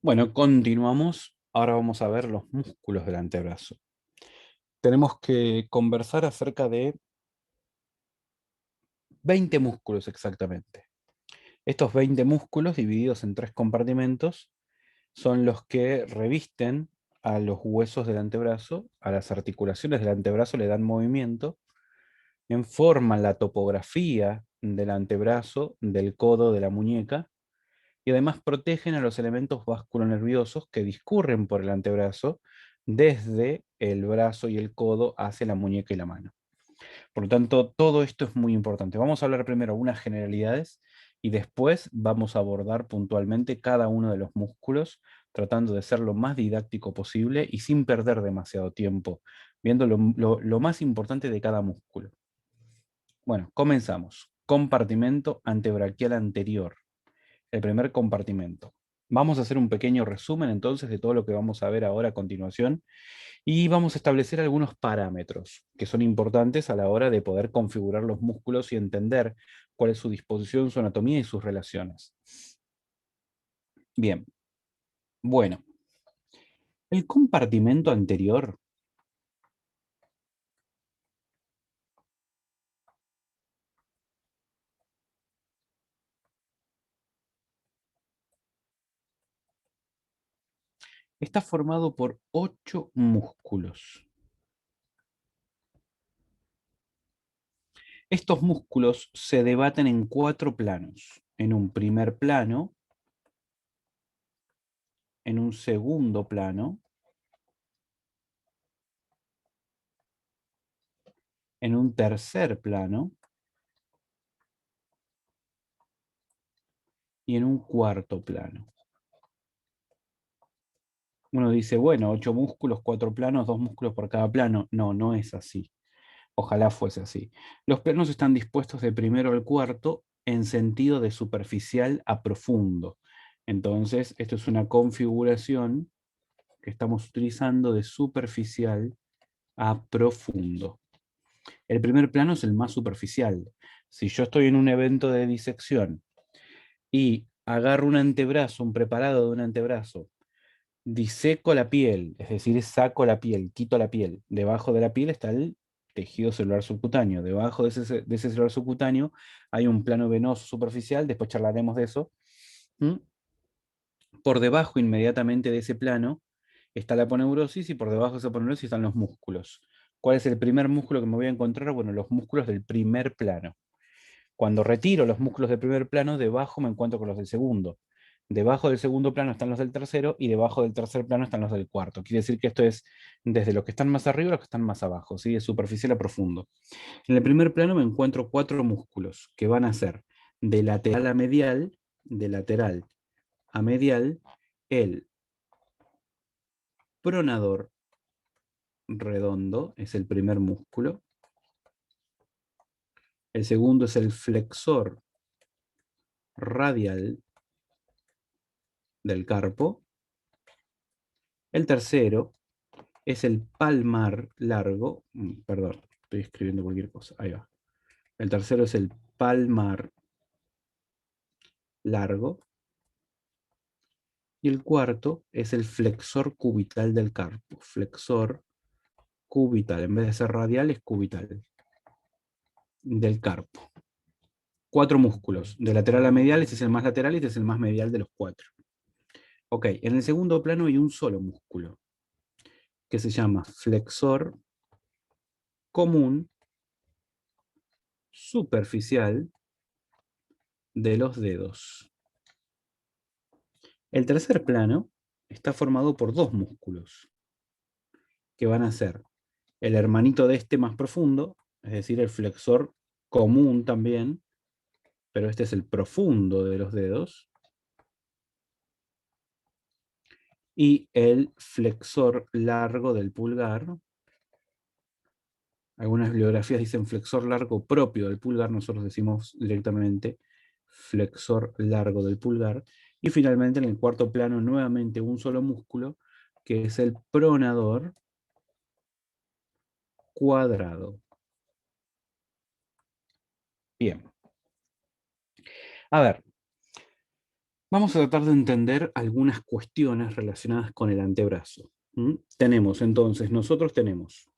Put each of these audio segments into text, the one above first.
Bueno, continuamos. Ahora vamos a ver los músculos del antebrazo. Tenemos que conversar acerca de 20 músculos exactamente. Estos 20 músculos, divididos en tres compartimentos, son los que revisten a los huesos del antebrazo, a las articulaciones del antebrazo le dan movimiento, forman la topografía del antebrazo, del codo, de la muñeca, y además protegen a los elementos vasculonerviosos que discurren por el antebrazo desde el brazo y el codo hacia la muñeca y la mano. Por lo tanto, todo esto es muy importante. Vamos a hablar primero unas generalidades y después vamos a abordar puntualmente cada uno de los músculos, tratando de ser lo más didáctico posible y sin perder demasiado tiempo, viendo lo más importante de cada músculo. Bueno, comenzamos. Compartimento antebraquial anterior. El primer compartimento. Vamos a hacer un pequeño resumen entonces de todo lo que vamos a ver ahora a continuación y vamos a establecer algunos parámetros que son importantes a la hora de poder configurar los músculos y entender cuál es su disposición, su anatomía y sus relaciones. Bien, bueno, el compartimento anterior está formado por 8 músculos. Estos músculos se debaten en 4 planos. En un primer plano, en un segundo plano, en un tercer plano y en un cuarto plano. Uno dice, bueno, 8 músculos, 4 planos, 2 músculos por cada plano. No, no es así. Ojalá fuese así. Los planos están dispuestos de primero al cuarto en sentido de superficial a profundo. Entonces, esto es una configuración que estamos utilizando de superficial a profundo. El primer plano es el más superficial. Si yo estoy en un evento de disección y agarro un antebrazo, un preparado de un antebrazo, diseco la piel, es decir, saco la piel, quito la piel. Debajo de la piel está el tejido celular subcutáneo. Debajo de ese celular subcutáneo hay un plano venoso superficial, después charlaremos de eso. ¿Mm? Por debajo, inmediatamente de ese plano, está la aponeurosis y por debajo de esa aponeurosis están los músculos. ¿Cuál es el primer músculo que me voy a encontrar? Bueno, los músculos del primer plano. Cuando retiro los músculos del primer plano, debajo me encuentro con los del segundo. Debajo del segundo plano están los del tercero y debajo del tercer plano están los del cuarto. Quiere decir que esto es desde los que están más arriba a los que están más abajo, ¿sí? De superficial a profundo. En el primer plano me encuentro 4 músculos que van a ser de lateral a medial, de lateral a medial, el pronador redondo, es el primer músculo. El segundo es el flexor radial del carpo. El tercero es el palmar largo, perdón, estoy escribiendo cualquier cosa, ahí va. El tercero es el palmar largo y el cuarto es el flexor cubital del carpo, flexor cubital, en vez de ser radial es cubital, del carpo. 4 músculos, de lateral a medial, este es el más lateral y este es el más medial de los 4. Ok, en el segundo plano hay un solo músculo, que se llama flexor común superficial de los dedos. El tercer plano está formado por 2 músculos, que van a ser el hermanito de este más profundo, es decir, el flexor común también, pero este es el profundo de los dedos, y el flexor largo del pulgar. Algunas bibliografías dicen flexor largo propio del pulgar, nosotros decimos directamente flexor largo del pulgar. Y finalmente en el cuarto plano nuevamente un solo músculo, que es el pronador cuadrado. Bien. A ver, Vamos a tratar de entender algunas cuestiones relacionadas con el antebrazo. Tenemos entonces, nosotros tenemos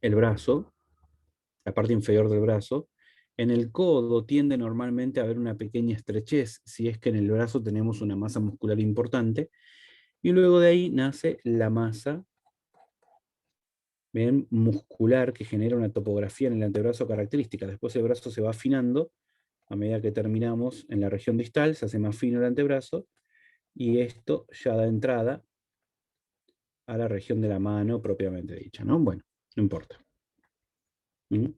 el brazo, la parte inferior del brazo. En el codo tiende normalmente a haber una pequeña estrechez, si es que en el brazo tenemos una masa muscular importante, y luego de ahí nace la masa, ¿ven?, muscular, que genera una topografía en el antebrazo característica. Después el brazo se va afinando, a medida que terminamos en la región distal, se hace más fino el antebrazo, y esto ya da entrada a la región de la mano propiamente dicha, ¿no? Bueno, no importa. ¿Mm?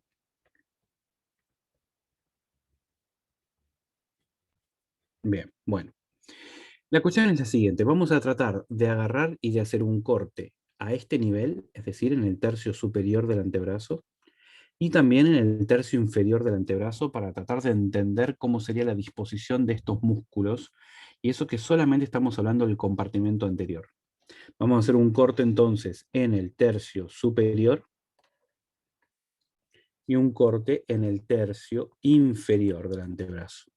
Bien, bueno. La cuestión es la siguiente. Vamos a tratar de agarrar y de hacer un corte a este nivel, es decir, en el tercio superior del antebrazo, y también en el tercio inferior del antebrazo, para tratar de entender cómo sería la disposición de estos músculos, y eso que solamente estamos hablando del compartimento anterior. Vamos a hacer un corte entonces en el tercio superior y un corte en el tercio inferior del antebrazo.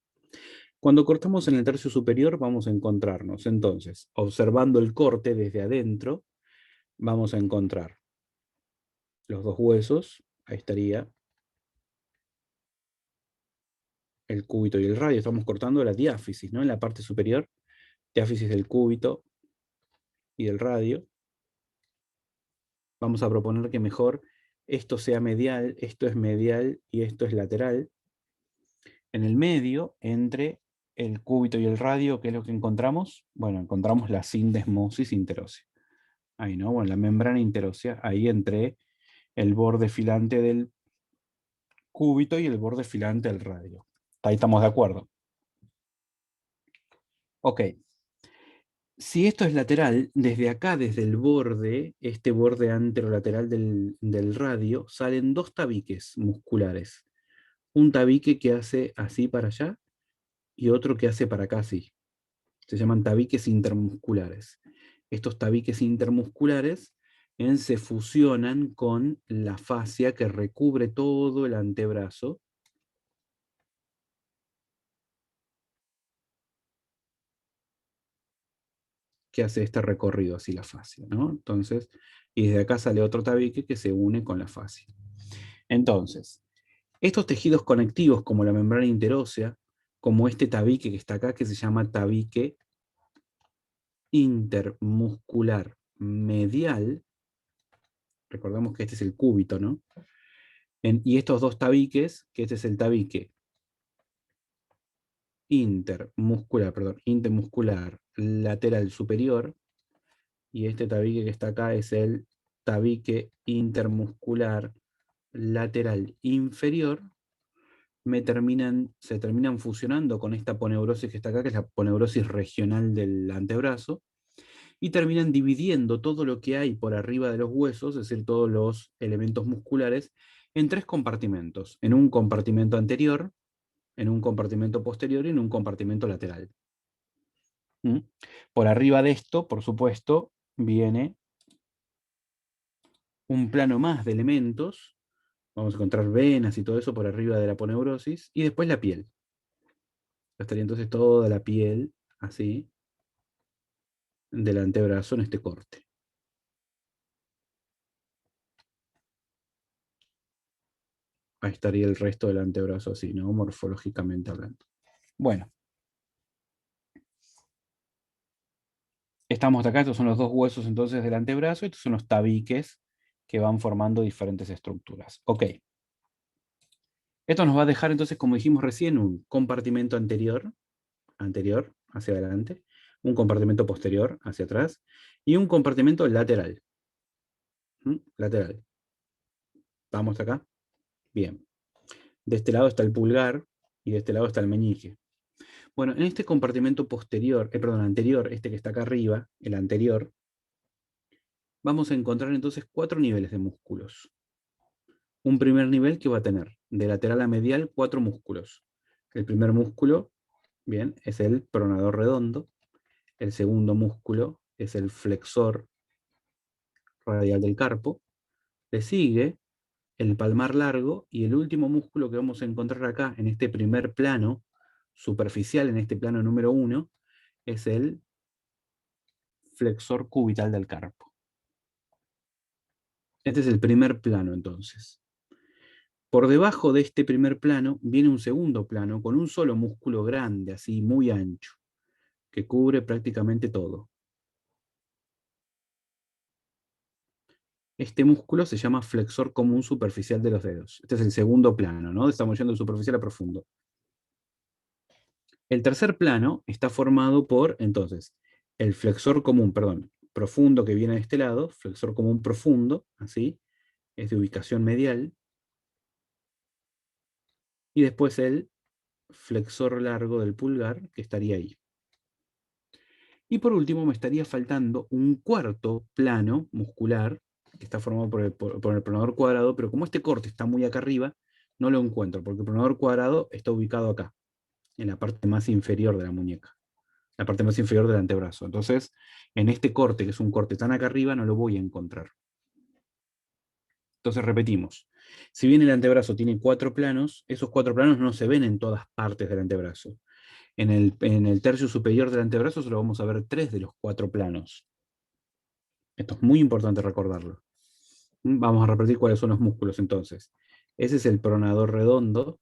Cuando cortamos en el tercio superior vamos a encontrarnos entonces, observando el corte desde adentro, vamos a encontrar los dos huesos, ahí estaría el cúbito y el radio, estamos cortando la diáfisis, ¿no? En la parte superior, diáfisis del cúbito y del radio. Vamos a proponer que mejor esto sea medial, esto es medial y esto es lateral. En el medio, entre el cúbito y el radio, ¿qué es lo que encontramos? Bueno, encontramos la sindesmosis interósea. Ahí, ¿no? Bueno, la membrana interósea, ahí entre el borde filante del cúbito y el borde filante del radio. Ahí estamos de acuerdo. Ok. Si esto es lateral, desde acá, desde el borde, este borde anterolateral del radio, salen dos tabiques musculares. Un tabique que hace así para allá y otro que hace para acá así. Se llaman tabiques intermusculares. Estos tabiques intermusculares se fusionan con la fascia que recubre todo el antebrazo, que hace este recorrido así la fascia, ¿no? Entonces, y desde acá sale otro tabique que se une con la fascia. Entonces, estos tejidos conectivos como la membrana interósea, como este tabique que está acá que se llama tabique intermuscular medial, recordemos que este es el cúbito, ¿no? Y estos dos tabiques, que este es el tabique intermuscular lateral superior, y este tabique que está acá es el tabique intermuscular lateral inferior, se terminan fusionando con esta poneurosis que está acá, que es la poneurosis regional del antebrazo, y terminan dividiendo todo lo que hay por arriba de los huesos, es decir, todos los elementos musculares, en tres compartimentos: en un compartimento anterior, en un compartimento posterior y en un compartimento lateral. ¿Mm? Por arriba de esto, por supuesto, viene un plano más de elementos. Vamos a encontrar venas y todo eso por arriba de la poneurosis, y después la piel. Estaría entonces toda la piel, así, del antebrazo en este corte. Ahí estaría el resto del antebrazo así, ¿no? Morfológicamente hablando. Bueno, estamos acá, estos son los dos huesos entonces del antebrazo, y estos son los tabiques que van formando diferentes estructuras. Ok. Esto nos va a dejar entonces, como dijimos recién, un compartimento anterior, hacia adelante, un compartimento posterior, hacia atrás, y un compartimento lateral. Lateral. ¿Vamos hasta acá? Bien. De este lado está el pulgar, y de este lado está el meñique. Bueno, en este compartimento anterior, este que está acá arriba, el anterior, vamos a encontrar entonces 4 niveles de músculos. Un primer nivel que va a tener de lateral a medial 4 músculos. El primer músculo, bien, es el pronador redondo. El segundo músculo es el flexor radial del carpo. Le sigue el palmar largo, y el último músculo que vamos a encontrar acá en este primer plano superficial en este plano número 1 es el flexor cubital del carpo. Este es el primer plano, entonces. Por debajo de este primer plano viene un segundo plano con un solo músculo grande, así muy ancho, que cubre prácticamente todo. Este músculo se llama flexor común superficial de los dedos. Este es el segundo plano, ¿no? Estamos yendo de superficial a profundo. El tercer plano está formado por, entonces, el flexor común, perdón, profundo que viene de este lado, flexor común profundo, así, es de ubicación medial, y después el flexor largo del pulgar, que estaría ahí. Y por último me estaría faltando un cuarto plano muscular, que está formado por el pronador cuadrado, pero como este corte está muy acá arriba, no lo encuentro, porque el pronador cuadrado está ubicado acá, en la parte más inferior de la muñeca, la parte más inferior del antebrazo. Entonces, en este corte, que es un corte tan acá arriba, no lo voy a encontrar. Entonces repetimos. Si bien el antebrazo tiene 4 planos, esos 4 planos no se ven en todas partes del antebrazo. En el tercio superior del antebrazo solo vamos a ver 3 de los 4 planos. Esto es muy importante recordarlo. Vamos a repetir cuáles son los músculos entonces. Ese es el pronador redondo,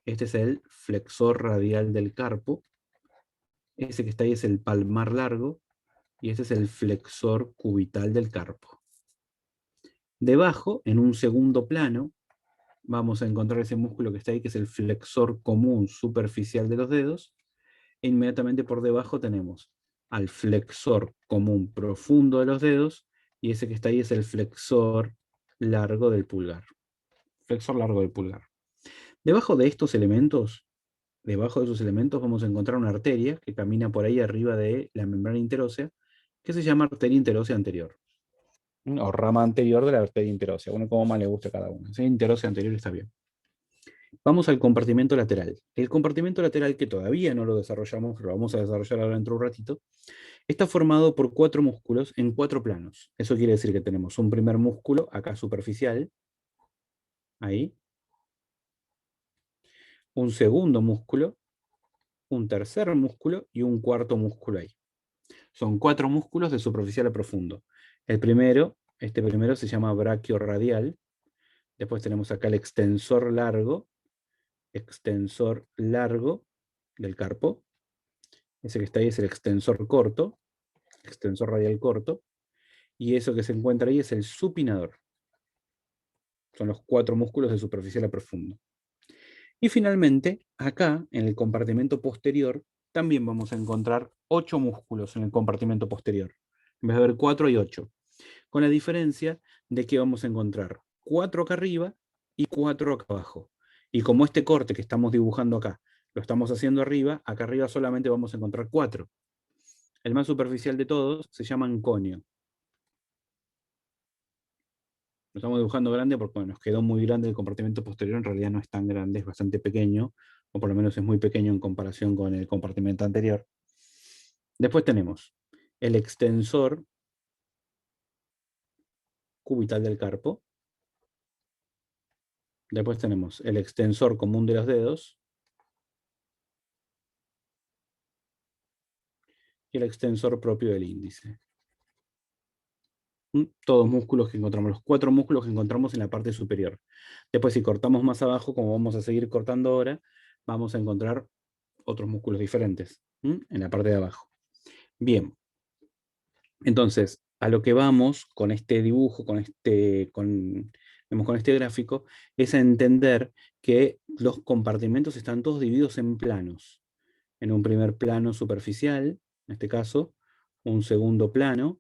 este es el flexor radial del carpo, ese que está ahí es el palmar largo, y este es el flexor cubital del carpo. Debajo, en un segundo plano, vamos a encontrar ese músculo que está ahí, que es el flexor común superficial de los dedos, e inmediatamente por debajo tenemos al flexor común profundo de los dedos, y ese que está ahí es el flexor largo del pulgar. Flexor largo del pulgar. Debajo de estos elementos, debajo de esos elementos vamos a encontrar una arteria que camina por ahí arriba de la membrana interósea, que se llama arteria interósea anterior. O rama anterior de la arteria interósea, uno como más le gusta a cada uno. Si interósea anterior está bien. Vamos al compartimento lateral. El compartimento lateral, que todavía no lo desarrollamos, lo vamos a desarrollar ahora dentro de un ratito, está formado por 4 músculos en 4 planos. Eso quiere decir que tenemos un primer músculo acá superficial, ahí, un segundo músculo, un tercer músculo y un cuarto músculo ahí. Son 4 músculos de superficial a profundo. El primero, este primero se llama brachiorradial. Después tenemos acá el extensor largo del carpo. Ese que está ahí es el extensor corto, extensor radial corto. Y eso que se encuentra ahí es el supinador. Son los 4 músculos de superficial a profundo. Y finalmente, acá, en el compartimento posterior, también vamos a encontrar 8 músculos en el compartimento posterior. En vez de haber 4, hay 8. Con la diferencia de que vamos a encontrar 4 acá arriba y 4 acá abajo. Y como este corte que estamos dibujando acá, lo estamos haciendo arriba, acá arriba solamente vamos a encontrar 4. El más superficial de todos se llama anconio. Lo estamos dibujando grande porque bueno, nos quedó muy grande el compartimento posterior, en realidad no es tan grande, es bastante pequeño, o por lo menos es muy pequeño en comparación con el compartimento anterior. Después tenemos el extensor cubital del carpo. Después tenemos el extensor común de los dedos. Y el extensor propio del índice. Todos músculos que encontramos, los 4 músculos que encontramos en la parte superior. Después, si cortamos más abajo, como vamos a seguir cortando ahora, vamos a encontrar otros músculos diferentes en la parte de abajo. Bien, entonces, a lo que vamos con este dibujo, con este gráfico, es a entender que los compartimentos están todos divididos en planos. En un primer plano superficial, en este caso, un segundo plano,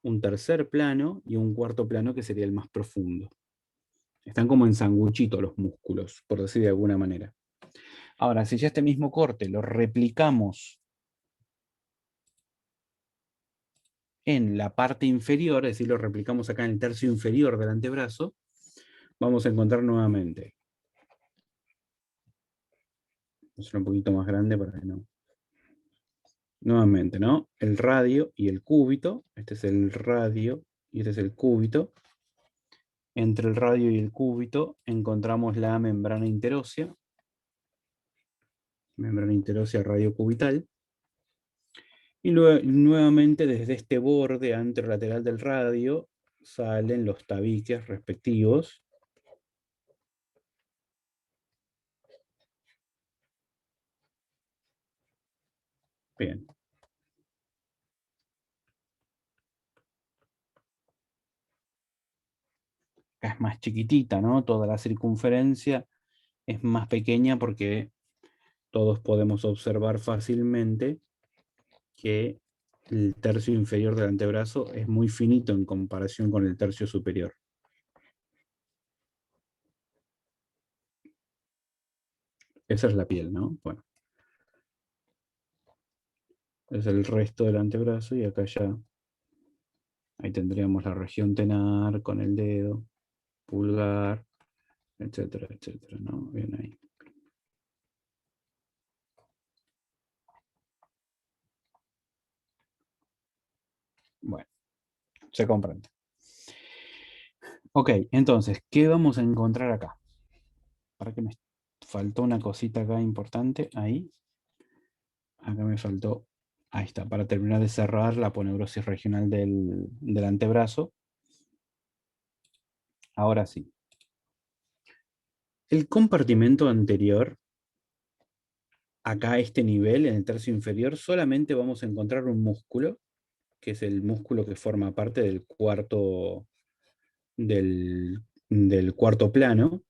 un tercer plano y un cuarto plano que sería el más profundo. Están como en sanguchitos los músculos, por decir de alguna manera. Ahora, si ya este mismo corte lo replicamos en la parte inferior, es decir, lo replicamos acá en el tercio inferior del antebrazo, vamos a encontrar nuevamente. Voy a hacer un poquito más grande para que no. Nuevamente, ¿no? El radio y el cúbito. Este es el radio y este es el cúbito. Entre el radio y el cúbito encontramos la membrana interósea. membrana interósea radiocubital. Y nuevamente desde este borde anterolateral del radio salen los tabiques respectivos. Bien. Acá es más chiquitita, ¿no? Toda la circunferencia es más pequeña porque todos podemos observar fácilmente que el tercio inferior del antebrazo es muy finito en comparación con el tercio superior. Esa es la piel, ¿no? Bueno, es el resto del antebrazo y acá ya, ahí tendríamos la región tenar con el dedo, pulgar, etcétera, etcétera, ¿no? Bien ahí. Bueno, se comprende. Ok, entonces, ¿qué vamos a encontrar acá? Para que me faltó una cosita acá importante, ahí. Acá me faltó, ahí está, para terminar de cerrar la aponeurosis regional del antebrazo. Ahora sí. El compartimento anterior, acá a este nivel, en el tercio inferior, solamente vamos a encontrar un músculo, que es el músculo que forma parte del cuarto plano,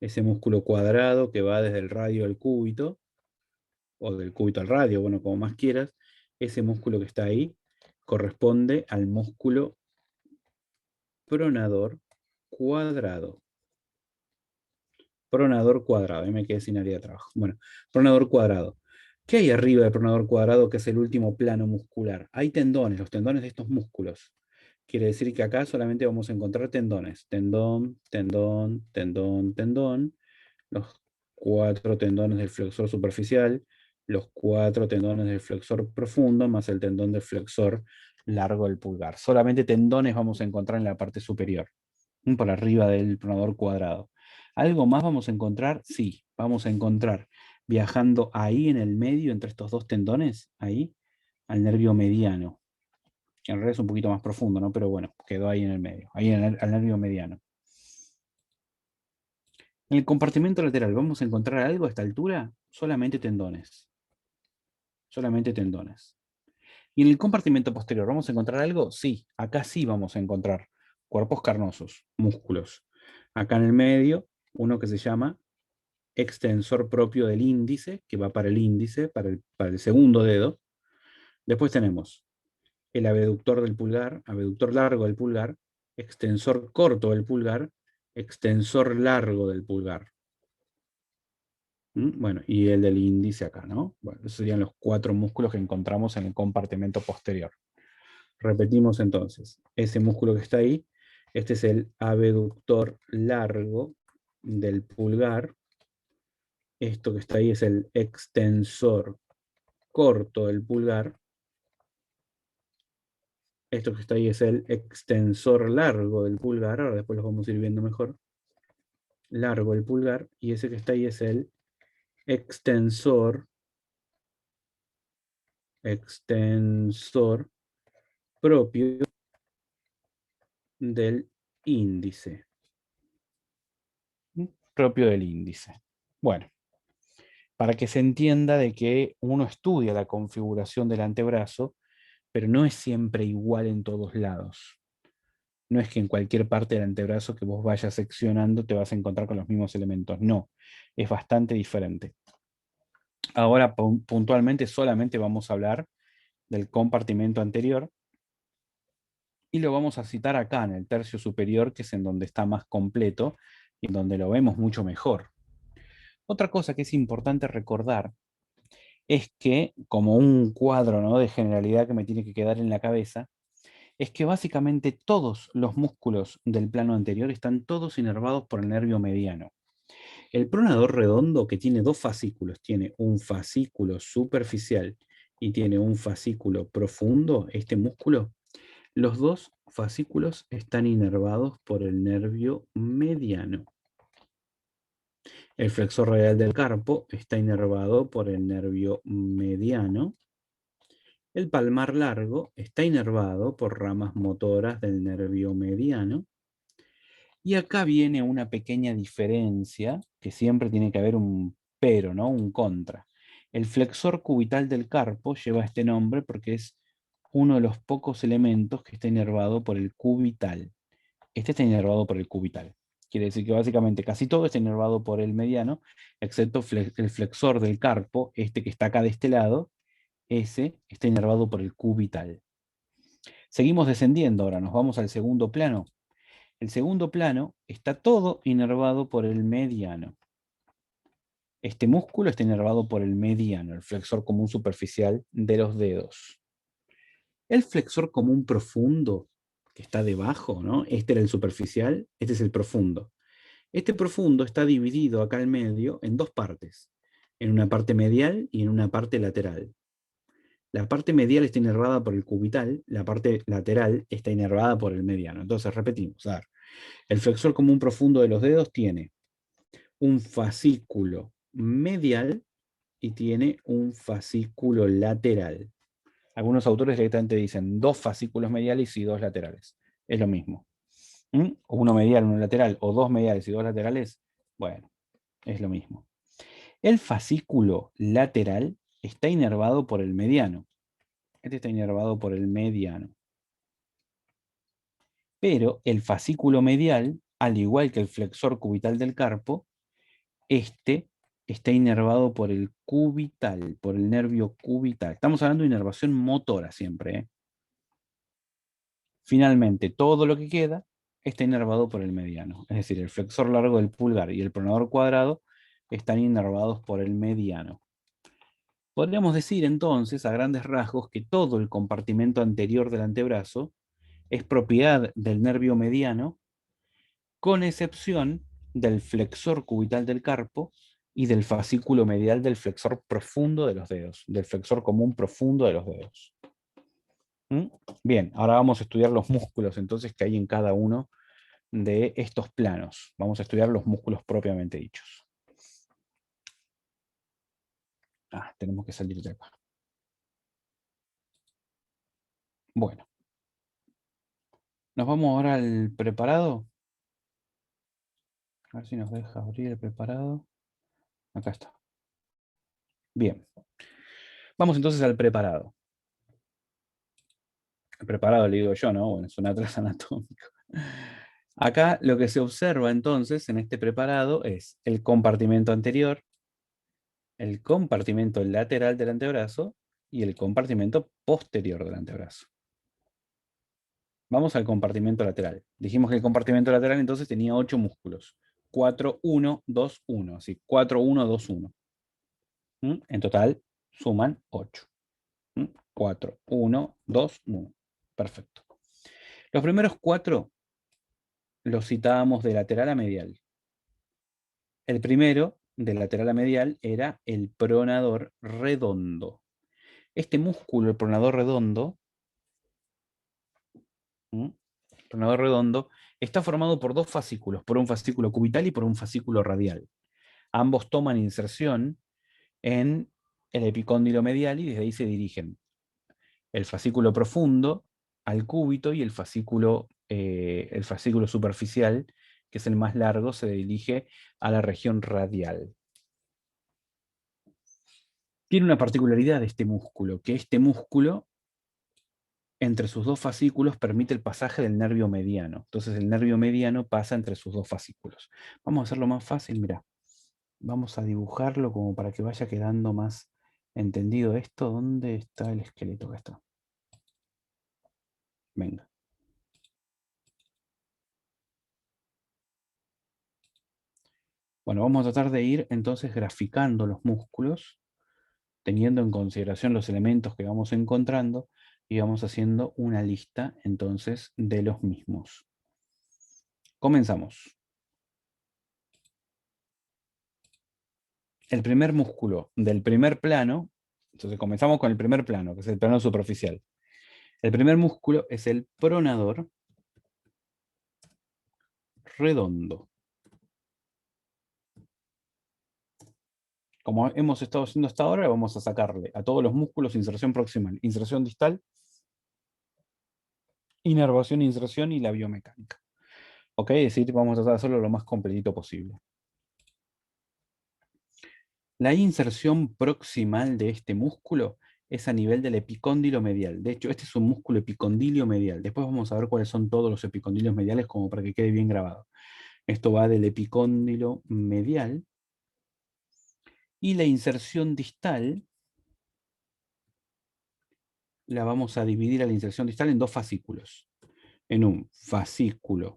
ese músculo cuadrado que va desde el radio al cúbito, o del cúbito al radio, bueno, como más quieras, ese músculo que está ahí corresponde al músculo pronador cuadrado. Pronador cuadrado, ahí me quedé sin área de trabajo. Bueno, pronador cuadrado. ¿Qué hay arriba del pronador cuadrado, que es el último plano muscular? Hay tendones, los tendones de estos músculos. Quiere decir que acá solamente vamos a encontrar tendones. Tendón, tendón, tendón, tendón. Los 4 tendones del flexor superficial, los 4 tendones del flexor profundo, más el tendón del flexor largo del pulgar. Solamente tendones vamos a encontrar en la parte superior, por arriba del pronador cuadrado. ¿Algo más vamos a encontrar? Sí, vamos a encontrar viajando ahí en el medio, entre estos dos tendones, ahí, al nervio mediano. En realidad es un poquito más profundo, ¿no? Pero bueno, quedó ahí en el medio, ahí al nervio mediano. En el compartimento lateral, ¿vamos a encontrar algo a esta altura? Solamente tendones. Solamente tendones. ¿Y en el compartimento posterior vamos a encontrar algo? Sí, acá sí vamos a encontrar cuerpos carnosos, músculos. Acá en el medio, uno que se llama extensor propio del índice, que va para el índice, para el segundo dedo. Después tenemos el abductor del pulgar, abductor largo del pulgar, extensor corto del pulgar, extensor largo del pulgar. Bueno, y el del índice acá, ¿no? Bueno, esos serían los 4 músculos que encontramos en el compartimento posterior. Repetimos entonces, ese músculo que está ahí, este es el abductor largo del pulgar. Esto que está ahí es el extensor corto del pulgar. Esto que está ahí es el extensor largo del pulgar. Ahora después los vamos a ir viendo mejor. Largo del pulgar. Y ese que está ahí es el extensor propio del índice. Propio del índice. Bueno, para que se entienda de que uno estudia la configuración del antebrazo, pero no es siempre igual en todos lados. No es que en cualquier parte del antebrazo que vos vayas seccionando te vas a encontrar con los mismos elementos. No, es bastante diferente. Ahora puntualmente solamente vamos a hablar del compartimento anterior y lo vamos a citar acá en el tercio superior, que es en donde está más completo y en donde lo vemos mucho mejor. Otra cosa que es importante recordar es que, como un cuadro, ¿no?, de generalidad que me tiene que quedar en la cabeza, es que básicamente todos los músculos del plano anterior están todos inervados por el nervio mediano. El pronador redondo, que tiene 2 fascículos, tiene un fascículo superficial y tiene un fascículo profundo, este músculo, los 2 fascículos están inervados por el nervio mediano. El flexor radial del carpo está inervado por el nervio mediano. El palmar largo está inervado por ramas motoras del nervio mediano. Y acá viene una pequeña diferencia, que siempre tiene que haber un pero, ¿no? Un contra. El flexor cubital del carpo lleva este nombre porque es uno de los pocos elementos que está inervado por el cubital. Este está inervado por el cubital. Quiere decir que básicamente casi todo está inervado por el mediano, excepto el flexor del carpo, este que está acá de este lado, ese está inervado por el cubital. Seguimos descendiendo ahora, nos vamos al segundo plano. El segundo plano está todo inervado por el mediano. Este músculo está inervado por el mediano, el flexor común superficial de los dedos. El flexor común profundo, que está debajo, ¿no? Este era el superficial, este es el profundo. Este profundo está dividido acá al medio en dos partes, en una parte medial y en una parte lateral. La parte medial está inervada por el cubital, la parte lateral está inervada por el mediano. Entonces, repetimos, a ver, el flexor común profundo de los dedos tiene un fascículo medial y tiene un fascículo lateral. Algunos autores directamente dicen dos fascículos mediales y dos laterales. Es lo mismo. O uno medial, uno lateral, o dos mediales y dos laterales, bueno, es lo mismo. El fascículo lateral está inervado por el mediano. Este está inervado por el mediano. Pero el fascículo medial, al igual que el flexor cubital del carpo, este está inervado por el cubital, por el nervio cubital. Estamos hablando de inervación motora siempre, ¿eh? Finalmente, todo lo que queda está inervado por el mediano. Es decir, el flexor largo del pulgar y el pronador cuadrado están inervados por el mediano. Podríamos decir entonces, a grandes rasgos, que todo el compartimento anterior del antebrazo es propiedad del nervio mediano, con excepción del flexor cubital del carpo y del fascículo medial del flexor profundo de los dedos, del flexor común profundo de los dedos. ¿Mm? Bien, ahora vamos a estudiar los músculos entonces que hay en cada uno de estos planos. Vamos a estudiar los músculos propiamente dichos. Tenemos que salir de acá. Bueno, nos vamos ahora al preparado. A ver si nos deja abrir el preparado. Acá está. Bien. Vamos entonces al preparado. El preparado le digo yo, ¿no? Bueno, es un atlas anatómico. Acá lo que se observa entonces en este preparado es el compartimento anterior, el compartimento lateral del antebrazo y el compartimento posterior del antebrazo. Vamos al compartimento lateral. Dijimos que el compartimento lateral entonces tenía 8 músculos. 4, 1, 2, 1. Así, 4, 1, 2, 1. En total suman 8. 4, 1, 2, 1. Perfecto. Los primeros 4 los citábamos de lateral a medial. El primero, de lateral a medial, era el pronador redondo. Este músculo, el pronador redondo, ¿m? Pronador redondo, está formado por dos fascículos, por un fascículo cubital y por un fascículo radial. Ambos toman inserción en el epicóndilo medial y desde ahí se dirigen el fascículo profundo al cúbito y el fascículo superficial, que es el más largo, se dirige a la región radial. Tiene una particularidad de este músculo, que este músculo, entre sus dos fascículos, permite el pasaje del nervio mediano. Entonces el nervio mediano pasa entre sus dos fascículos. Vamos a hacerlo más fácil, mirá. Vamos a dibujarlo como para que vaya quedando más entendido esto. ¿Dónde está el esqueleto? Acá está. Venga. Bueno, vamos a tratar de ir entonces graficando los músculos, teniendo en consideración los elementos que vamos encontrando, y vamos haciendo una lista entonces de los mismos. Comenzamos. El primer músculo del primer plano, entonces comenzamos con el primer plano, que es el plano superficial. El primer músculo es el pronador redondo. Como hemos estado haciendo hasta ahora, vamos a sacarle a todos los músculos inserción proximal, inserción distal, inervación, inserción y la biomecánica. ¿Ok? Es decir, vamos a hacerlo lo más completito posible. La inserción proximal de este músculo es a nivel del epicóndilo medial. De hecho, este es un músculo epicondilio medial. Después vamos a ver cuáles son todos los epicondilios mediales como para que quede bien grabado. Esto va del epicóndilo medial. Y la inserción distal la vamos a dividir a la inserción distal en dos fascículos. En un fascículo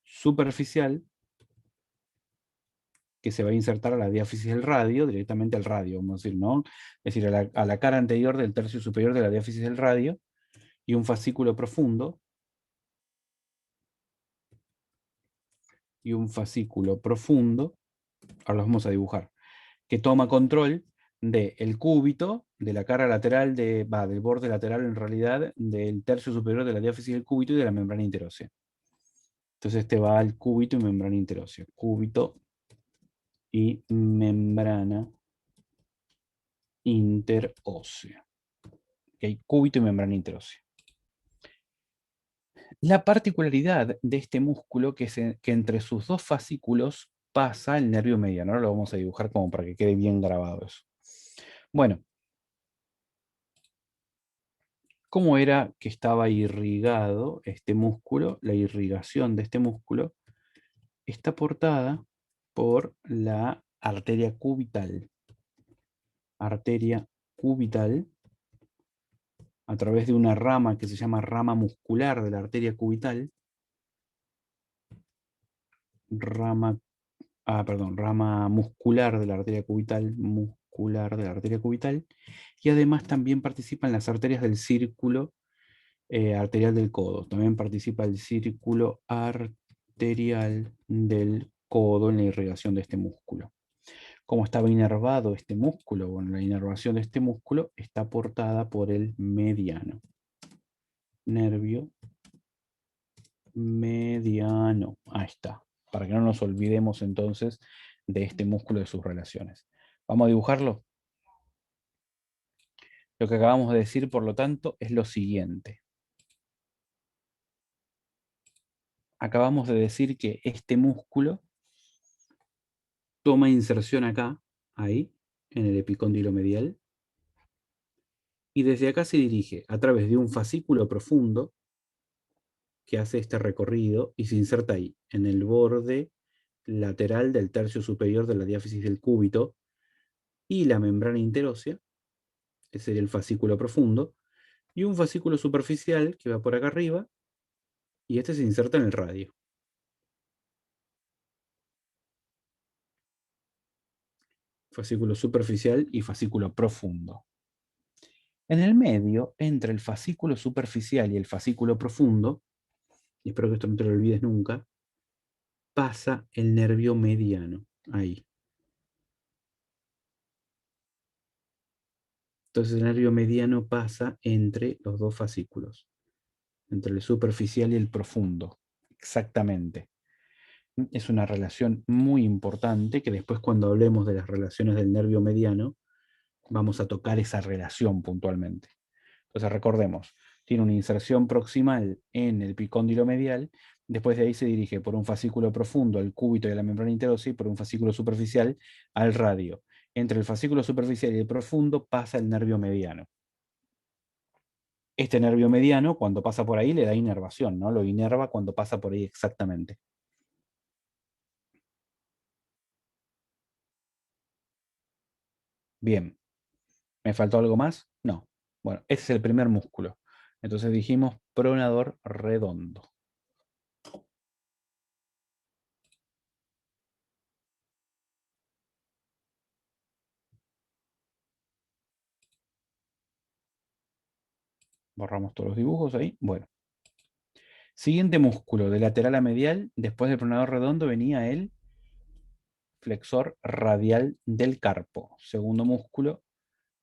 superficial que se va a insertar a la diáfisis del radio, directamente al radio, vamos a decir, ¿no? Es decir, a la cara anterior del tercio superior de la diáfisis del radio, y un fascículo profundo, ahora los vamos a dibujar, que toma control del cúbito, de la cara lateral, del borde lateral en realidad, del tercio superior de la diáfisis del cúbito y de la membrana interósea. Entonces este va al cúbito y membrana interósea. Cúbito y membrana interósea. ¿Okay? Cúbito y membrana interósea. La particularidad de este músculo que es que entre sus dos fascículos pasa el nervio mediano. Ahora lo vamos a dibujar como para que quede bien grabado eso. Bueno, ¿cómo era que estaba irrigado este músculo? La irrigación de este músculo está aportada por la arteria cubital. Arteria cubital, a través de una rama que se llama rama muscular de la arteria cubital, rama rama muscular de la arteria cubital, y además también participan las arterias del círculo arterial del codo. También participa el círculo arterial del codo en la irrigación de este músculo. Como estaba inervado este músculo, bueno, la inervación de este músculo está aportada por el mediano. Nervio mediano. Ahí está. Para que no nos olvidemos entonces de este músculo de sus relaciones. ¿Vamos a dibujarlo? Lo que acabamos de decir, por lo tanto, es lo siguiente. Acabamos de decir que este músculo toma inserción acá, ahí, en el epicóndilo medial, y desde acá se dirige a través de un fascículo profundo que hace este recorrido y se inserta ahí, en el borde lateral del tercio superior de la diáfisis del cúbito y la membrana interósea, ese sería el fascículo profundo, y un fascículo superficial que va por acá arriba, y este se inserta en el radio. Fascículo superficial y fascículo profundo. En el medio, entre el fascículo superficial y el fascículo profundo, y espero que esto no te lo olvides nunca, pasa el nervio mediano, ahí. Entonces el nervio mediano pasa entre los dos fascículos, entre el superficial y el profundo, exactamente. Es una relación muy importante que después cuando hablemos de las relaciones del nervio mediano, vamos a tocar esa relación puntualmente. Entonces recordemos, tiene una inserción proximal en el epicóndilo medial, después de ahí se dirige por un fascículo profundo al cúbito y a la membrana interósea y por un fascículo superficial al radio. Entre el fascículo superficial y el profundo pasa el nervio mediano. Este nervio mediano, cuando pasa por ahí, le da inervación, ¿no? Lo inerva cuando pasa por ahí exactamente. Bien. ¿Me faltó algo más? No. Bueno, ese es el primer músculo. Entonces dijimos pronador redondo. Borramos todos los dibujos ahí. Bueno. Siguiente músculo, de lateral a medial, después del pronador redondo venía el flexor radial del carpo. Segundo músculo,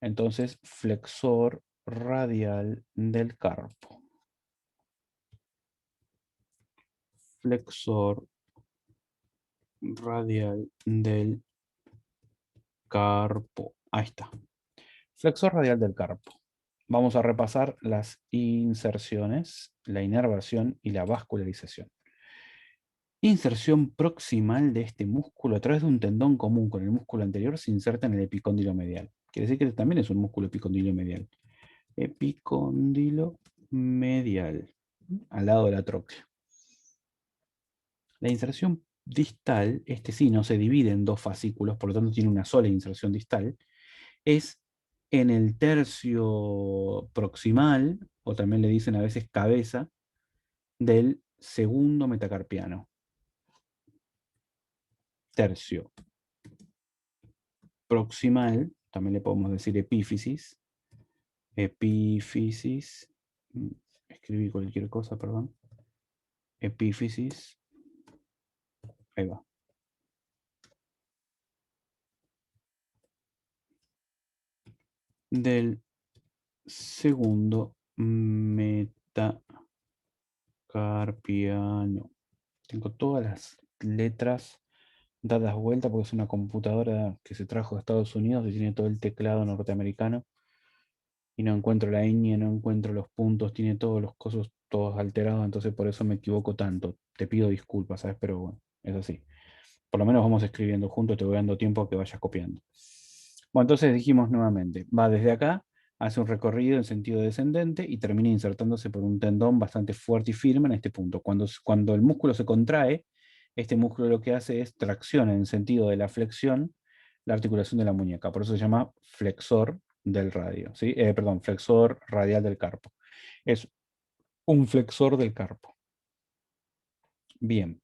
entonces flexor radial del carpo. Flexor radial del carpo. Ahí está. Flexor radial del carpo. Vamos a repasar las inserciones, la inervación y la vascularización. Inserción proximal de este músculo a través de un tendón común con el músculo anterior se inserta en el epicóndilo medial. Quiere decir que también es un músculo epicondilo medial. Epicóndilo medial, al lado de la tróclea. La inserción distal, este sí no se divide en dos fascículos, por lo tanto tiene una sola inserción distal, es en el tercio proximal, o también le dicen a veces cabeza, del segundo metacarpiano. Tercio proximal, también le podemos decir epífisis. Epífisis, escribí cualquier cosa, perdón. Epífisis, ahí va. Del segundo metacarpiano. Tengo todas las letras dadas vuelta porque es una computadora que se trajo de Estados Unidos y tiene todo el teclado norteamericano. Y no encuentro la ñ, no encuentro los puntos, tiene todos los cosos todos alterados, entonces por eso me equivoco tanto. Te pido disculpas, ¿sabes? Pero bueno, es así. Por lo menos vamos escribiendo juntos, te voy dando tiempo a que vayas copiando. Bueno, entonces dijimos nuevamente, va desde acá, hace un recorrido en sentido descendente y termina insertándose por un tendón bastante fuerte y firme en este punto. Cuando el músculo se contrae, este músculo lo que hace es tracciona en sentido de la flexión la articulación de la muñeca. Por eso se llama flexor del radio, ¿sí? Perdón, flexor radial del carpo. Es un flexor del carpo. Bien.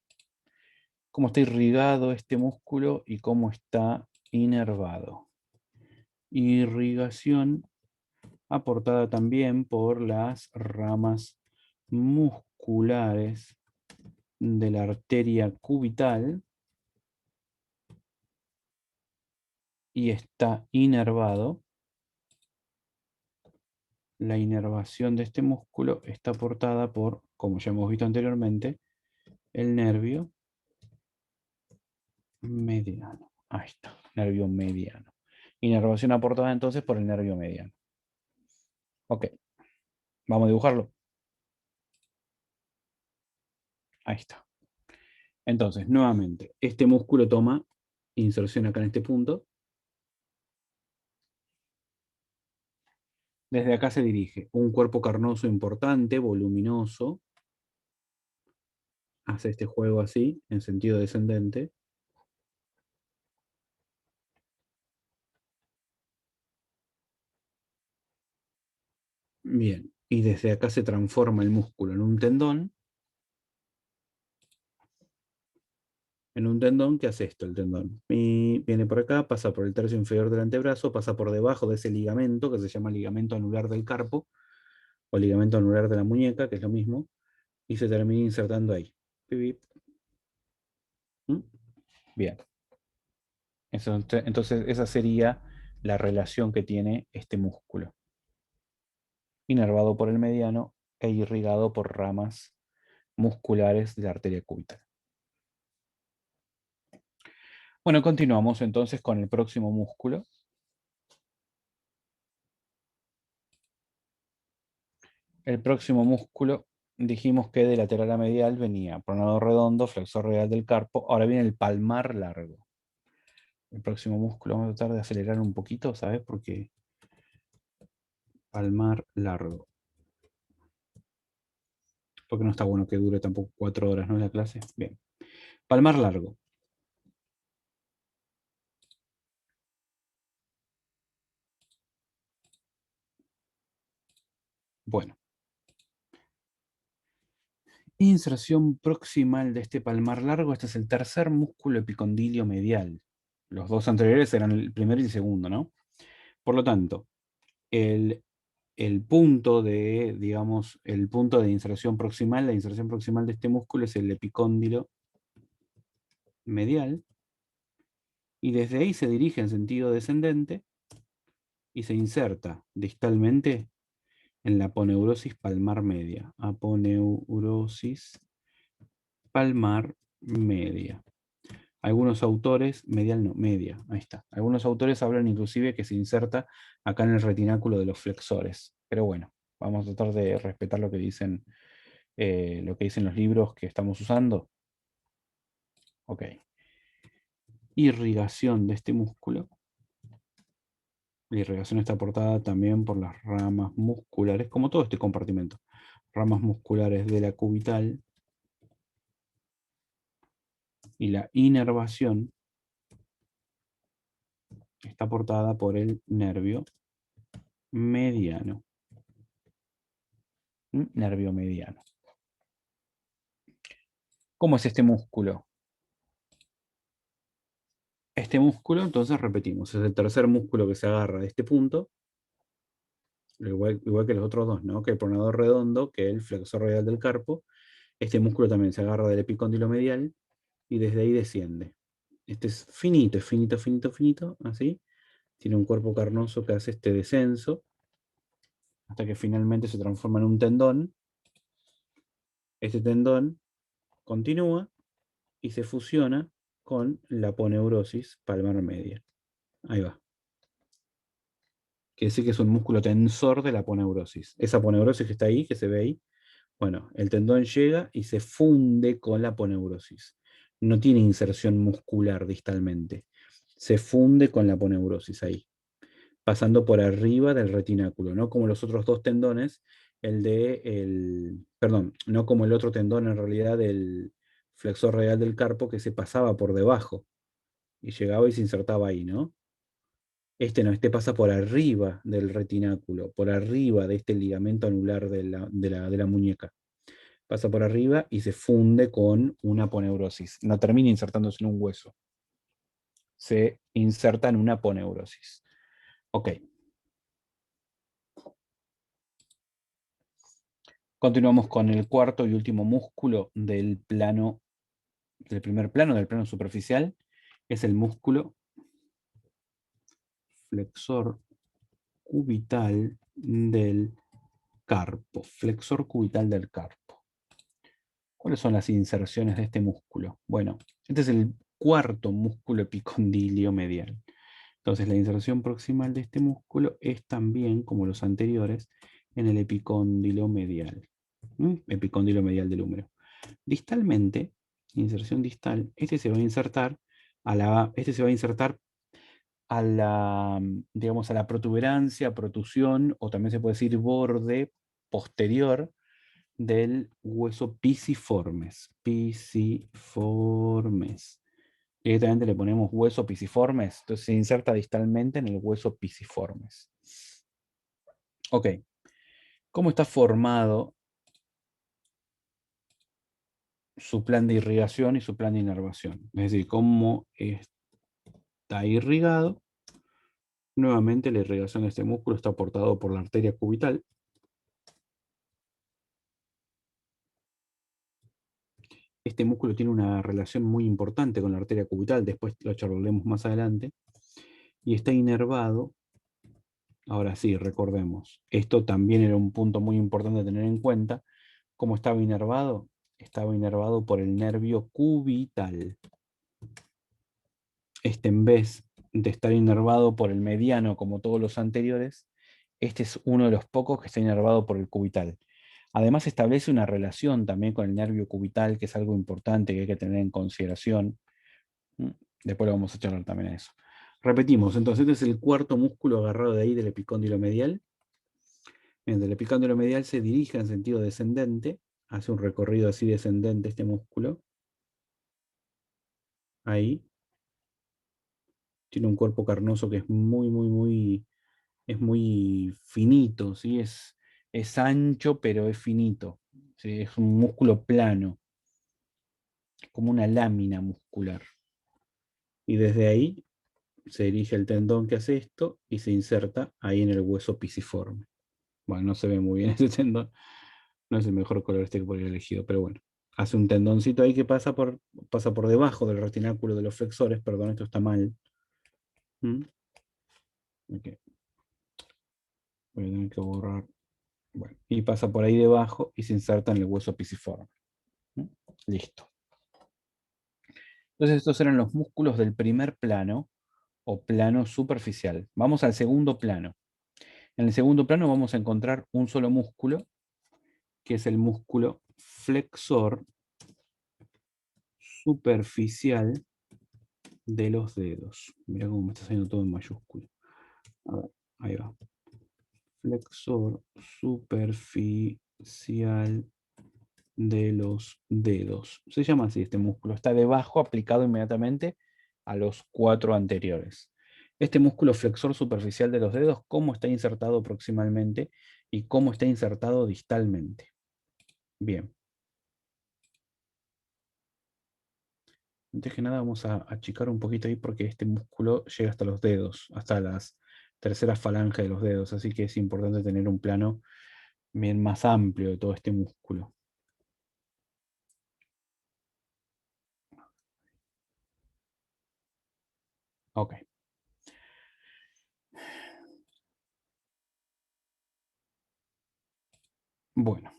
¿Cómo está irrigado este músculo y cómo está inervado? Irrigación aportada también por las ramas musculares de la arteria cubital y está inervado. La inervación de este músculo está aportada por, como ya hemos visto anteriormente, el nervio mediano. Ahí está, nervio mediano. Inervación aportada entonces por el nervio mediano. Ok, vamos a dibujarlo. Ahí está. Entonces, nuevamente, este músculo toma inserción acá en este punto. Desde acá se dirige un cuerpo carnoso importante, voluminoso. Hace este juego así, en sentido descendente. Bien, y desde acá se transforma el músculo en un tendón que hace esto, el tendón. Y viene por acá, pasa por el tercio inferior del antebrazo, pasa por debajo de ese ligamento que se llama ligamento anular del carpo, o ligamento anular de la muñeca, que es lo mismo, y se termina insertando ahí. ¿Mm? Bien. Entonces esa sería la relación que tiene este músculo. Inervado por el mediano e irrigado por ramas musculares de la arteria cubital. Bueno, continuamos entonces con el próximo músculo. El próximo músculo, dijimos que de lateral a medial venía pronado redondo, flexor radial del carpo. Ahora viene el palmar largo. El próximo músculo, vamos a tratar de acelerar un poquito, ¿sabes? Porque palmar largo. Porque no está bueno que dure tampoco 4 horas, ¿no? La clase. Bien. Palmar largo. Bueno. Inserción proximal de este palmar largo. Este es el tercer músculo epicondilio medial. Los dos anteriores eran el primero y el segundo, ¿no? Por lo tanto, el, el punto de, digamos, el punto de inserción proximal, la inserción proximal de este músculo es el epicóndilo medial. Y desde ahí se dirige en sentido descendente y se inserta distalmente en la aponeurosis palmar media. Aponeurosis palmar media. Algunos autores, medial no, media, ahí está. Algunos autores hablan inclusive que se inserta acá en el retináculo de los flexores. Pero bueno, vamos a tratar de respetar lo que dicen los libros que estamos usando. Ok. Irrigación de este músculo. La irrigación está aportada también por las ramas musculares, como todo este compartimento. Ramas musculares de la cubital y la inervación está aportada por el nervio mediano. Nervio mediano. ¿Cómo es este músculo? Este músculo, entonces repetimos, es el tercer músculo que se agarra de este punto, igual que los otros dos, ¿no? Que el pronador redondo, que el flexor radial del carpo. Este músculo también se agarra del epicóndilo medial y desde ahí desciende. Este es finito, es finito, finito, finito, así. Tiene un cuerpo carnoso que hace este descenso hasta que finalmente se transforma en un tendón. Este tendón continúa y se fusiona con la aponeurosis palmar media. Ahí va. Quiere decir que es un músculo tensor de la aponeurosis. Esa aponeurosis que está ahí, que se ve ahí, bueno, el tendón llega y se funde con la aponeurosis. No tiene inserción muscular distalmente. Se funde con la aponeurosis ahí, pasando por arriba del retináculo, no como los otros dos tendones, perdón, no como el otro tendón en realidad del flexor radial del carpo que se pasaba por debajo y llegaba y se insertaba ahí, ¿no? Este no, este pasa por arriba del retináculo, por arriba de este ligamento anular de la muñeca. Pasa por arriba y se funde con una aponeurosis. No termina insertándose en un hueso. Se inserta en una aponeurosis. Ok. Continuamos con el cuarto y último músculo del primer plano, del plano superficial. Es el músculo flexor cubital del carpo. Flexor cubital del carpo. ¿Cuáles son las inserciones de este músculo? Bueno, este es el cuarto músculo epicondilio medial. Entonces, la inserción proximal de este músculo es también, como los anteriores, en el epicóndilo medial. Epicóndilo medial del húmero. Distalmente, inserción distal, este se va a insertar a la, digamos, a la protuberancia, protusión, o también se puede decir borde posterior del hueso pisiformes. Pisiformes. Directamente le ponemos hueso pisiformes, entonces se inserta distalmente en el hueso pisiformes. Ok, ¿cómo está formado su plan de irrigación y su plan de inervación? Es decir, cómo está irrigado. Nuevamente la irrigación de este músculo está aportado por la arteria cubital. Este músculo tiene una relación muy importante con la arteria cubital, después lo charlaremos más adelante, y está inervado. Ahora sí, recordemos, esto también era un punto muy importante a tener en cuenta. ¿Cómo estaba inervado? Estaba inervado por el nervio cubital. Este, en vez de estar inervado por el mediano como todos los anteriores, este es uno de los pocos que está inervado por el cubital. Además establece una relación también con el nervio cubital, que es algo importante que hay que tener en consideración. Después lo vamos a charlar también a eso. Repetimos, entonces este es el cuarto músculo agarrado de ahí del epicóndilo medial. Bien, el epicóndilo medial se dirige en sentido descendente, hace un recorrido así descendente este músculo. Ahí. Tiene un cuerpo carnoso que es es muy finito, ¿sí? Es ancho, pero es finito. ¿Sí? Es un músculo plano, como una lámina muscular. Y desde ahí se dirige el tendón que hace esto y se inserta ahí en el hueso pisiforme. Bueno, no se ve muy bien ese tendón, no es el mejor color este que podría haber elegido, pero bueno. Hace un tendoncito ahí que pasa por debajo del retináculo de los flexores, perdón, esto está mal. Ok, voy a tener que borrar. Bueno, y pasa por ahí debajo y se inserta en el hueso pisiforme. Listo. Entonces estos eran los músculos del primer plano o plano superficial. Vamos al segundo plano. En el segundo plano vamos a encontrar un solo músculo, que es el músculo flexor superficial de los dedos. Mira cómo me está saliendo todo en mayúscula. A ver, ahí va. Flexor superficial de los dedos. Se llama así este músculo. Está debajo, aplicado inmediatamente a los cuatro anteriores. Este músculo flexor superficial de los dedos, ¿cómo está insertado proximalmente y cómo está insertado distalmente? Bien. Antes que nada vamos a achicar un poquito ahí porque este músculo llega hasta los dedos, hasta las terceras falanges de los dedos, así que es importante tener un plano bien más amplio de todo este músculo. Ok, bueno,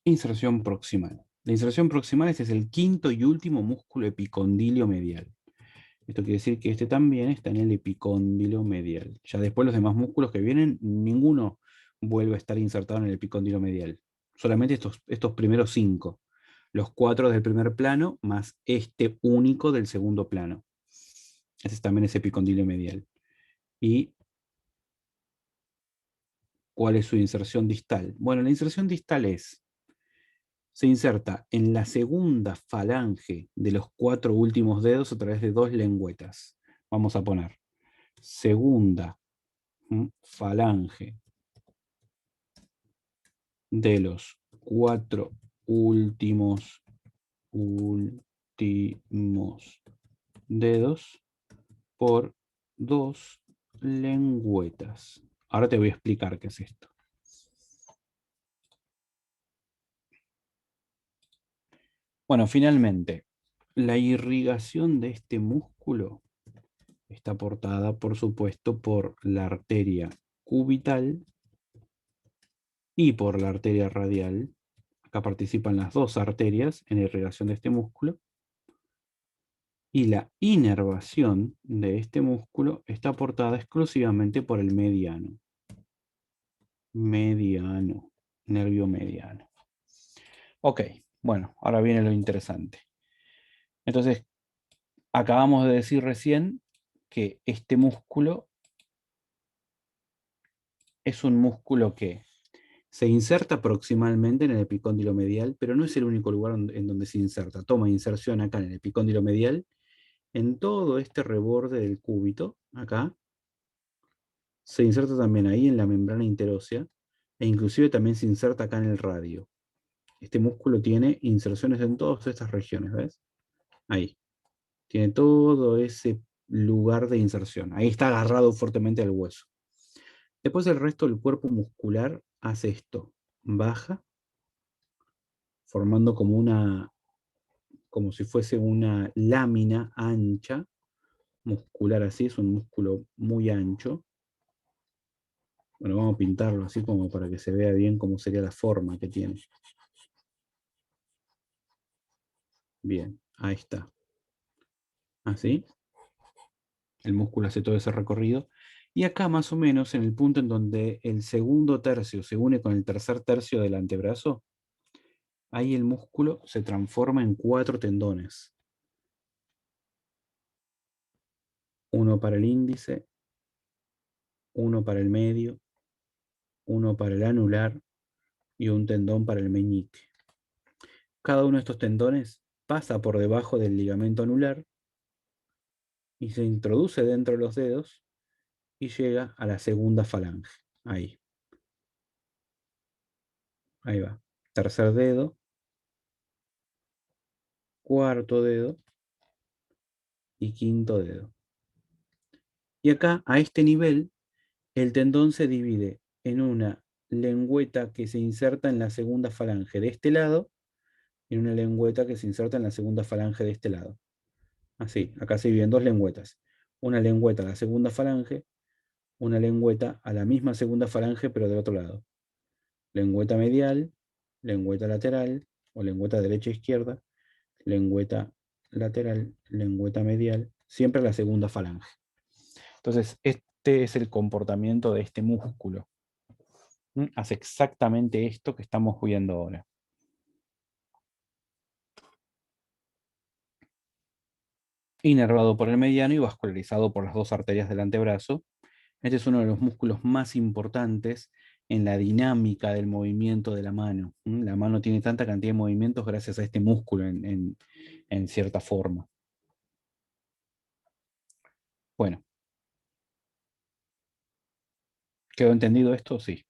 inserción proximal. La inserción proximal este es el quinto y último músculo epicondilio medial. Esto quiere decir que este también está en el epicóndilo medial. Ya después los demás músculos que vienen, ninguno vuelve a estar insertado en el epicóndilo medial. Solamente estos primeros cinco. Los cuatro del primer plano más este único del segundo plano. Ese también es epicondilo medial. ¿Y cuál es su inserción distal? Bueno, la inserción distal se inserta en la segunda falange de los cuatro últimos dedos a través de dos lengüetas. Vamos a poner segunda falange de los cuatro últimos dedos por dos lengüetas. Ahora te voy a explicar qué es esto. Bueno, finalmente, la irrigación de este músculo está aportada, por supuesto, por la arteria cubital y por la arteria radial. Acá participan las dos arterias en la irrigación de este músculo. Y la inervación de este músculo está aportada exclusivamente por el mediano. Mediano, nervio mediano. Ok, bueno, ahora viene lo interesante. Entonces, acabamos de decir recién que este músculo es un músculo que se inserta proximalmente en el epicóndilo medial, pero no es el único lugar en donde se inserta. Toma inserción acá en el epicóndilo medial, en todo este reborde del cúbito, acá, se inserta también ahí en la membrana interósea e inclusive también se inserta acá en el radio. Este músculo tiene inserciones en todas estas regiones, ¿ves? Ahí. Tiene todo ese lugar de inserción. Ahí está agarrado fuertemente al hueso. Después el resto del cuerpo muscular hace esto. Baja, formando como si fuese una lámina ancha, muscular así, es un músculo muy ancho. Bueno, vamos a pintarlo así como para que se vea bien cómo sería la forma que tiene. Bien, ahí está. Así, el músculo hace todo ese recorrido. Y acá más o menos en el punto en donde el segundo tercio se une con el tercer tercio del antebrazo, ahí el músculo se transforma en cuatro tendones. Uno para el índice, uno para el medio, uno para el anular y un tendón para el meñique. Cada uno de estos tendones pasa por debajo del ligamento anular y se introduce dentro de los dedos y llega a la segunda falange. Ahí, ahí va. Tercer dedo, cuarto dedo y quinto dedo. Y acá, a este nivel, el tendón se divide en una lengüeta que se inserta en la segunda falange de este lado y en una lengüeta que se inserta en la segunda falange de este lado. Así, acá se dividen dos lengüetas. Una lengüeta a la segunda falange, una lengüeta a la misma segunda falange, pero del otro lado. Lengüeta medial, lengüeta lateral o lengüeta derecha e izquierda, lengüeta lateral, lengüeta medial, siempre la segunda falange. Entonces, este es el comportamiento de este músculo. Hace exactamente esto que estamos viendo ahora. Inervado por el mediano y vascularizado por las dos arterias del antebrazo. Este es uno de los músculos más importantes en la dinámica del movimiento de la mano. La mano tiene tanta cantidad de movimientos gracias a este músculo en cierta forma. Bueno, ¿quedó entendido esto? Sí.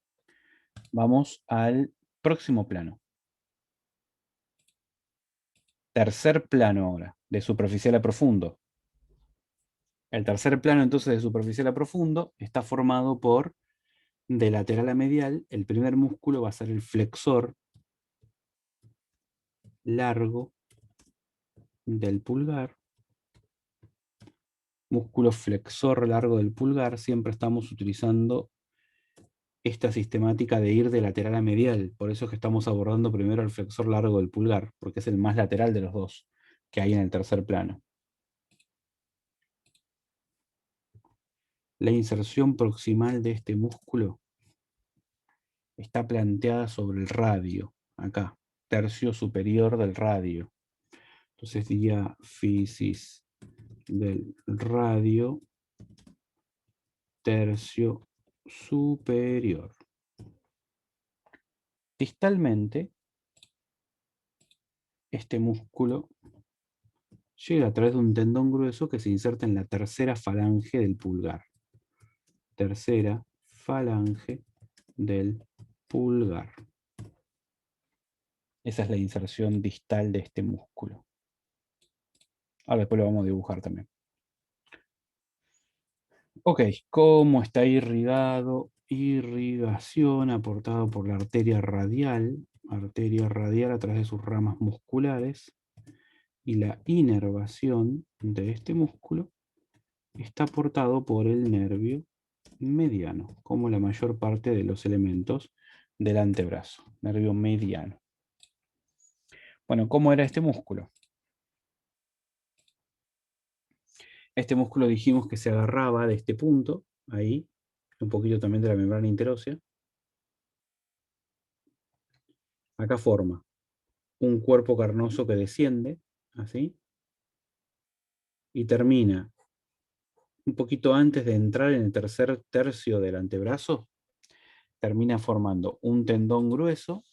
Vamos al próximo plano. Tercer plano ahora, de superficial a profundo. El tercer plano entonces de superficial a profundo está formado por, de lateral a medial, el primer músculo va a ser el flexor largo del pulgar. Músculo flexor largo del pulgar, siempre estamos utilizando esta sistemática de ir de lateral a medial. Por eso es que estamos abordando primero el flexor largo del pulgar, porque es el más lateral de los dos que hay en el tercer plano. La inserción proximal de este músculo está planteada sobre el radio, acá, tercio superior del radio. Entonces diáfisis del radio, tercio superior. Distalmente, este músculo llega a través de un tendón grueso que se inserta en la tercera falange del pulgar. Tercera falange del pulgar. Esa es la inserción distal de este músculo. Ahora después lo vamos a dibujar también. Ok, ¿cómo está irrigado? Irrigación aportado por la arteria radial a través de sus ramas musculares, y la inervación de este músculo está aportado por el nervio mediano, como la mayor parte de los elementos del antebrazo, nervio mediano. Bueno, ¿cómo era este músculo? Este músculo dijimos que se agarraba de este punto, ahí, un poquito también de la membrana interósea. Acá forma un cuerpo carnoso que desciende, así, y termina un poquito antes de entrar en el tercer tercio del antebrazo, termina formando un tendón grueso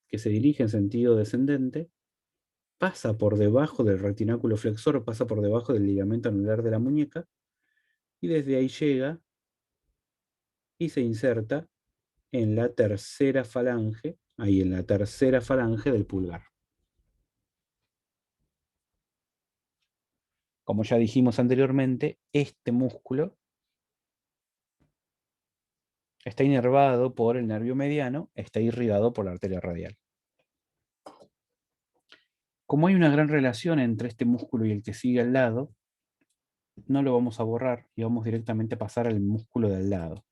que se dirige en sentido descendente, pasa por debajo del retináculo flexor, pasa por debajo del ligamento anular de la muñeca, y desde ahí llega y se inserta en la tercera falange, ahí en la tercera falange del pulgar. Como ya dijimos anteriormente, este músculo está inervado por el nervio mediano, está irrigado por la arteria radial. Como hay una gran relación entre este músculo y el que sigue al lado, no lo vamos a borrar y vamos directamente a pasar al músculo de al lado.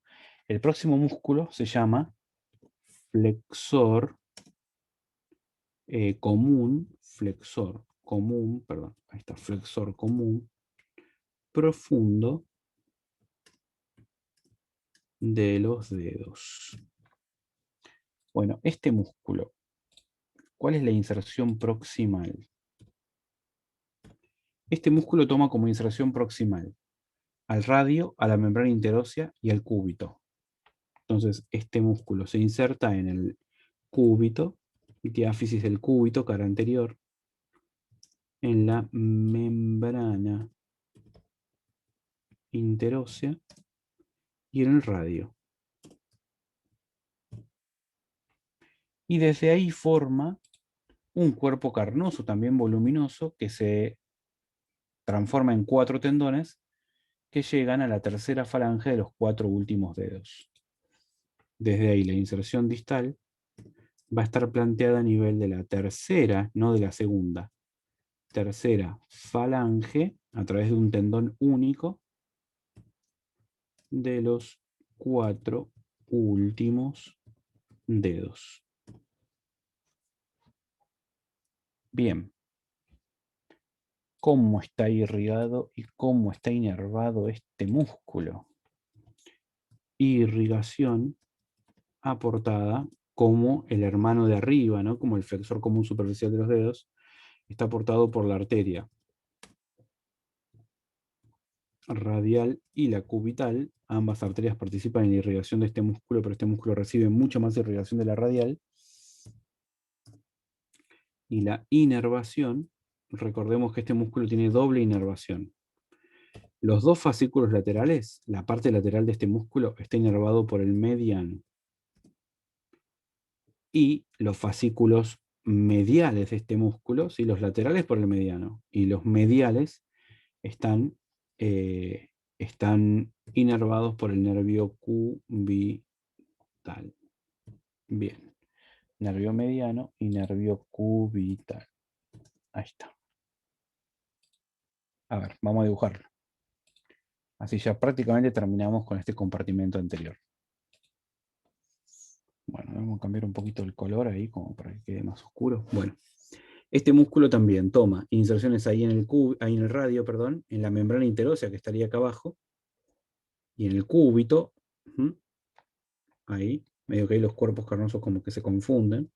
El próximo músculo se llama flexor perdón, ahí está, flexor común profundo de los dedos. Bueno, este músculo, ¿cuál es la inserción proximal? Este músculo toma como inserción proximal al radio, a la membrana interósea y al cúbito. Entonces, este músculo se inserta en el cúbito, diáfisis del cúbito, cara anterior, en la membrana interósea y en el radio. Y desde ahí forma un cuerpo carnoso, también voluminoso, que se transforma en 4 tendones que llegan a la tercera falange de los 4 últimos dedos. Desde ahí la inserción distal va a estar planteada a nivel de la tercera, no de la segunda. Tercera falange, a través de un tendón único, de los 4 últimos dedos. Bien, ¿cómo está irrigado y cómo está inervado este músculo? Irrigación aportada como el hermano de arriba, ¿no? Como el flexor común superficial de los dedos, está aportado por la arteria radial y la cubital. Ambas arterias participan en la irrigación de este músculo, pero este músculo recibe mucha más irrigación de la radial. Y la inervación, recordemos que este músculo tiene doble inervación. Los dos fascículos laterales, la parte lateral de este músculo, está inervado por el mediano. Y los fascículos mediales de este músculo, ¿sí? Los laterales por el mediano, y los mediales están, eh, están inervados por el nervio cubital. Bien, nervio mediano y nervio cubital. Ahí está. A ver, vamos a dibujarlo. Así ya prácticamente terminamos con este compartimento anterior. Bueno, vamos a cambiar un poquito el color ahí como para que quede más oscuro. Bueno, este músculo también toma inserciones ahí en ahí en el radio, perdón, en la membrana interósea que estaría acá abajo, y en el cúbito, ahí, medio que ahí los cuerpos carnosos como que se confunden,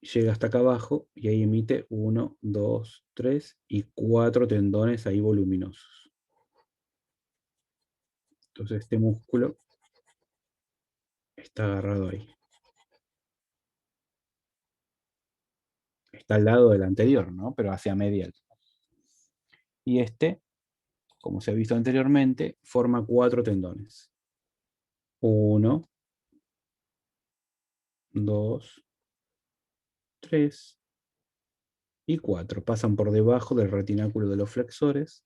llega hasta acá abajo y ahí emite 1, 2, 3 y 4 tendones ahí voluminosos. Entonces este músculo está agarrado ahí. Está al lado del anterior, ¿no? Pero hacia medial. Y este, como se ha visto anteriormente, forma 4 tendones. 1, 2, 3 y 4. Pasan por debajo del retináculo de los flexores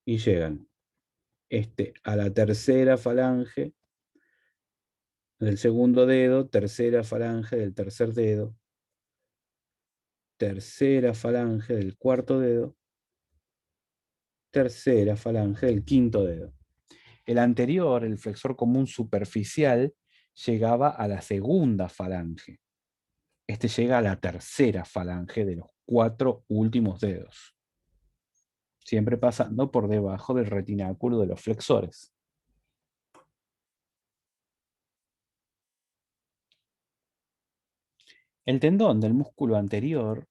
y llegan a la tercera falange del segundo dedo, tercera falange del tercer dedo, tercera falange del cuarto dedo, tercera falange del quinto dedo. El anterior, el flexor común superficial, llegaba a la segunda falange. Este llega a la tercera falange de los 4 últimos dedos, siempre pasando por debajo del retináculo de los flexores. El tendón del músculo anterior,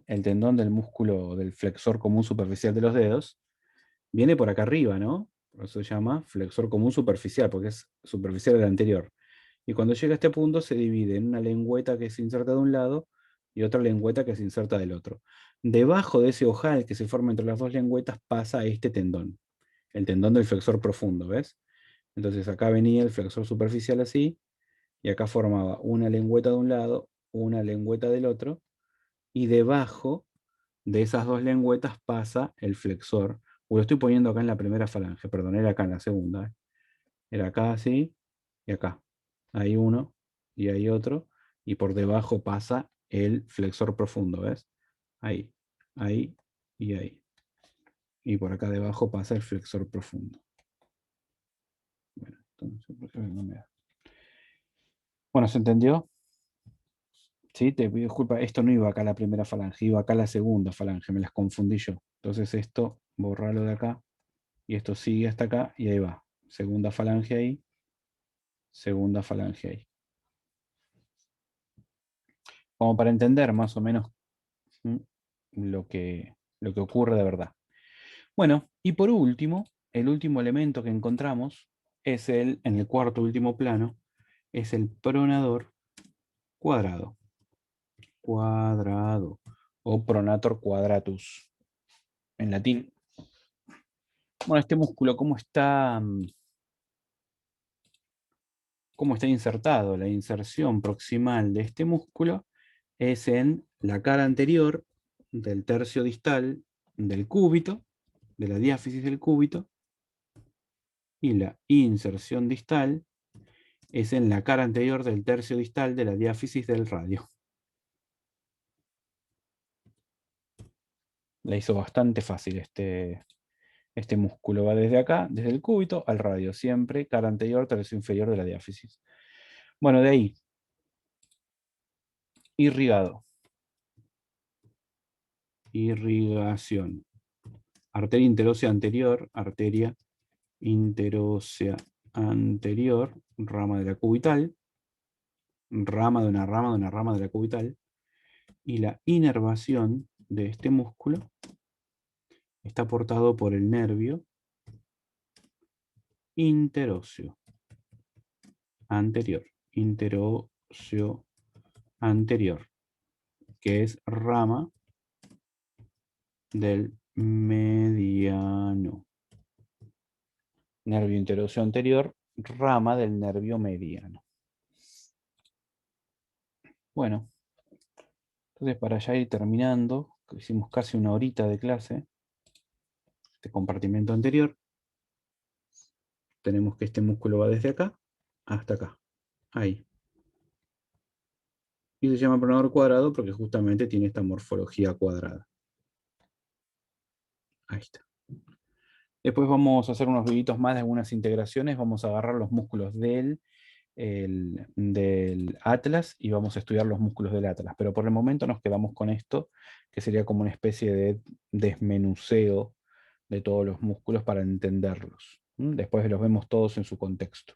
el tendón del músculo del flexor común superficial de los dedos, viene por acá arriba, ¿no? Por eso se llama flexor común superficial, porque es superficial del anterior. Y cuando llega a este punto se divide en una lengüeta que se inserta de un lado y otra lengüeta que se inserta del otro. Debajo de ese ojal que se forma entre las dos lengüetas pasa este tendón, el tendón del flexor profundo, ¿ves? Entonces acá venía el flexor superficial así, y acá formaba una lengüeta de un lado, una lengüeta del otro, y debajo de esas dos lengüetas pasa el flexor. Lo estoy poniendo acá en la primera falange, perdón, era acá en la segunda. Era acá así y acá. Hay uno y hay otro, y por debajo pasa el flexor profundo, ¿ves? Ahí, ahí y ahí. Y por acá debajo pasa el flexor profundo. Bueno, entonces, ¿por qué no me da? Bueno, ¿se entendió? Sí, te pido disculpa, esto no iba acá a la primera falange, iba acá a la segunda falange, me las confundí yo. Entonces esto, borralo de acá, y esto sigue hasta acá, y ahí va. Segunda falange ahí, segunda falange ahí. Como para entender más o menos ¿m? lo que ocurre de verdad. Bueno, y por último, el último elemento que encontramos es en el cuarto último plano, es el pronador cuadrado. Cuadrado. O pronator quadratus en latín. Bueno, este músculo, cómo está insertado? La inserción proximal de este músculo es en la cara anterior del tercio distal del cúbito, de la diáfisis del cúbito, y la inserción distal es en la cara anterior del tercio distal de la diáfisis del radio. La hizo bastante fácil este músculo. Va desde acá, desde el cúbito al radio, siempre cara anterior, tercio inferior de la diáfisis. Bueno, de ahí, irrigado. Irrigación. Arteria interósea anterior, rama de la cubital, rama de una rama de una rama de la cubital, y la inervación de este músculo está aportado por el nervio interóseo anterior, interóseo anterior, que es rama del mediano. Nervio interóseo anterior, rama del nervio mediano. Bueno, entonces para ya ir terminando, hicimos casi una horita de clase, este compartimento anterior, tenemos que este músculo va desde acá hasta acá, ahí. Y se llama pronador cuadrado porque justamente tiene esta morfología cuadrada. Ahí está. Después vamos a hacer unos videos más de algunas integraciones, vamos a agarrar los músculos del atlas y vamos a estudiar los músculos del atlas. Pero por el momento nos quedamos con esto, que sería como una especie de desmenuceo de todos los músculos para entenderlos. Después los vemos todos en su contexto.